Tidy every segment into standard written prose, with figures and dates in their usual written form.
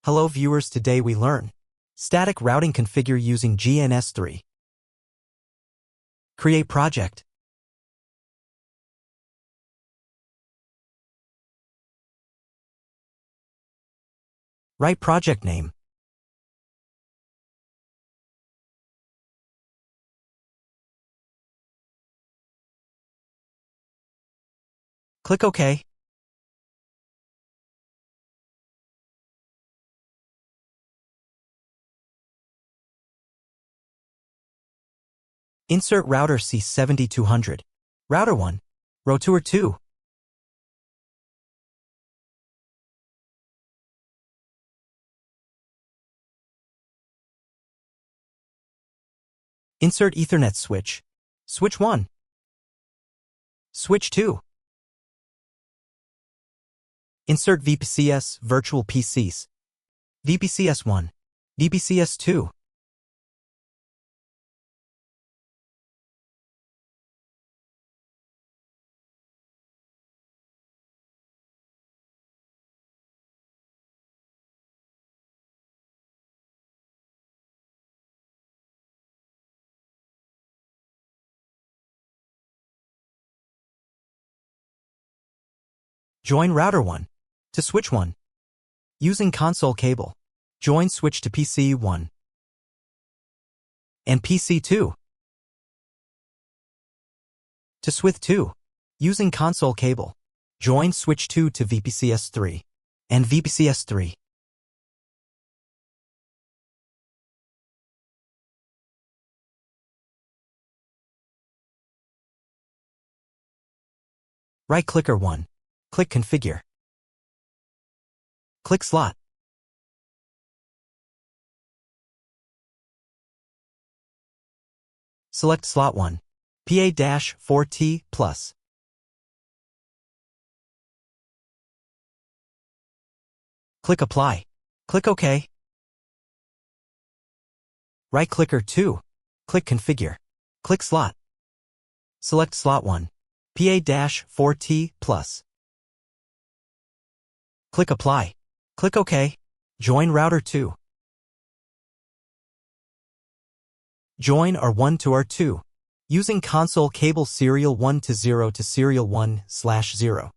Hello viewers, today we learn static routing configure using gns3. Create project. Write project name. Click OK. Insert router C7200. Router 1. Router 2. Insert Ethernet switch. Switch 1. Switch 2. Insert VPCS virtual PCs. VPCS 1. VPCS 2. Join router 1 to switch 1. Using console cable. Join switch to PC 1 and PC 2 to switch 2. Using console cable. Join switch 2 to VPCS 3 and VPCS 3. Right-clicker 1. Click Configure. Click Slot. Select Slot 1. PA-4T+. Click Apply. Click OK. Right-clicker 2. Click Configure. Click Slot. Select Slot 1. PA-4T+. Click Apply. Click OK. Join router 2. Join R1 to R2. Using console cable serial 1 to 0 to serial 1/0.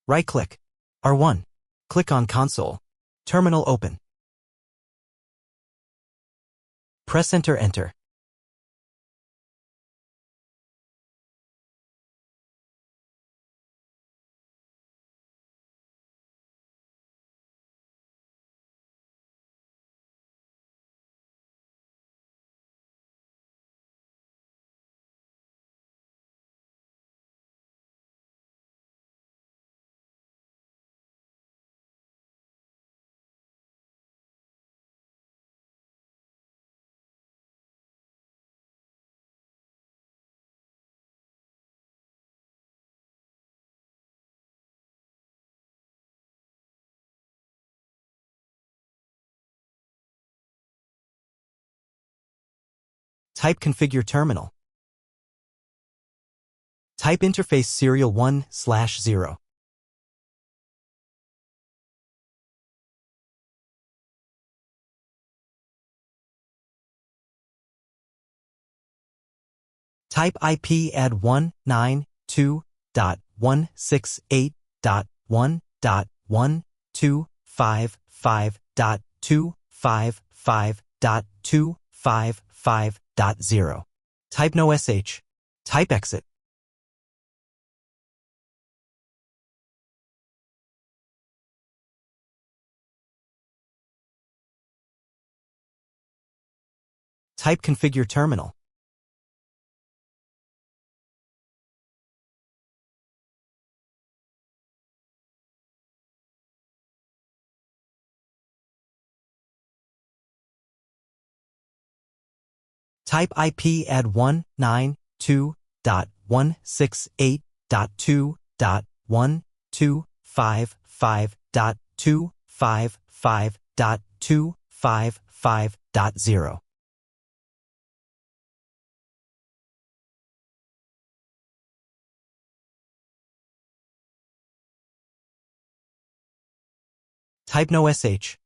Right-click. R1. Click on Console. Terminal open. Press Enter. Enter. Type configure terminal. Type interface serial 1/0. Type IP add 192.168.1.125.255.255.0. Type no sh. Type exit. Type configure terminal. Type IP add 192.168.2.125.255.0. Type no sh.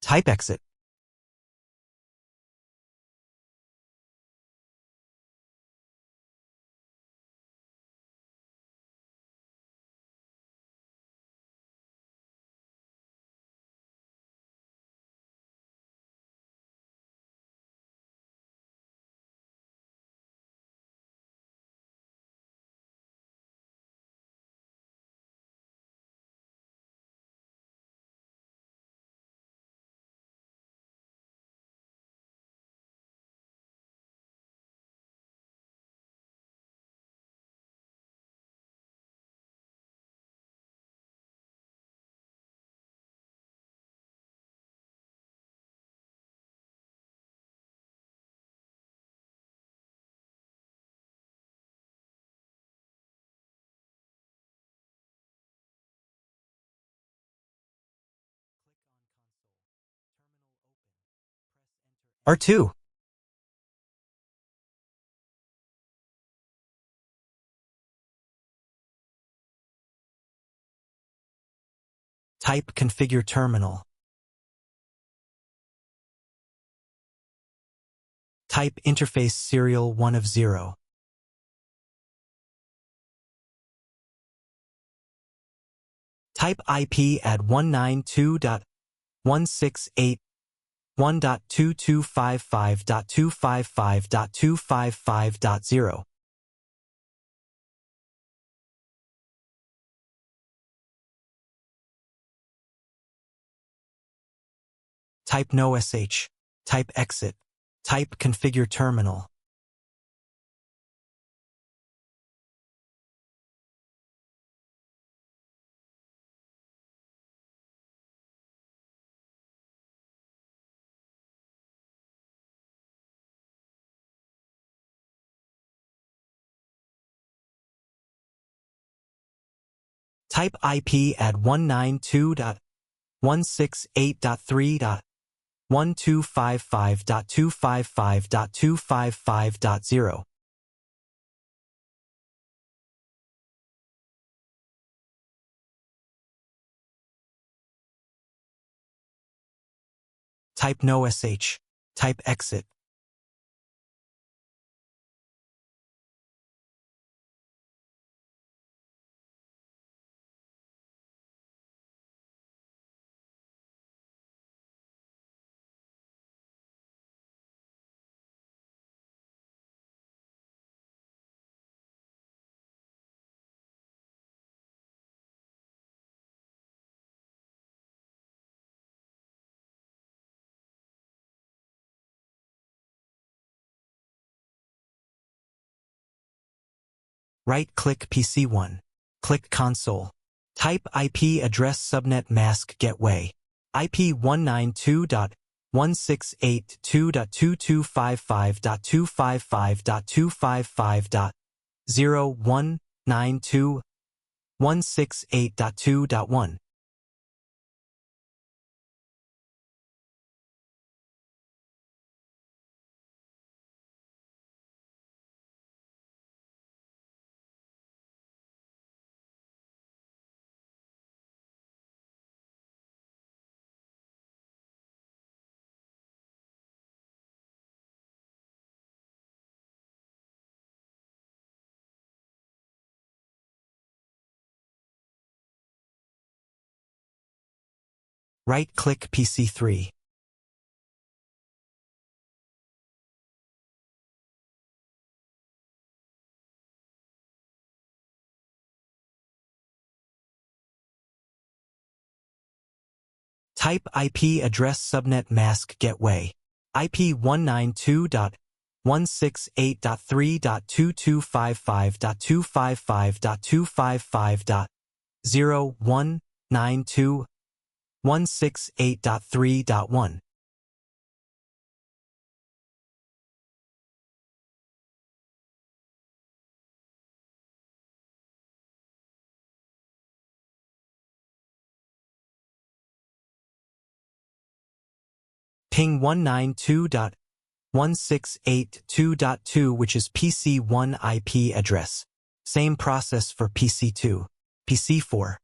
Type exit. R2. Type configure terminal. Type interface serial 1/0. Type IP add 192.168.1.2255.255.255.0. Type no sh. Type exit. Type configure terminal. Type IP add 192.168.3.1255.255.255.0. Type no sh. Type exit. Right-click PC1. Click Console. Type IP address subnet mask gateway. IP 192.168.255.255.0.192.168.2.1. Right-click PC3. Type IP address subnet mask gateway. IP 192.168.3.255.255.0.192.168.3.1. Ping 192.168.2.2, which is PC1 IP address. Same process for PC2. PC4.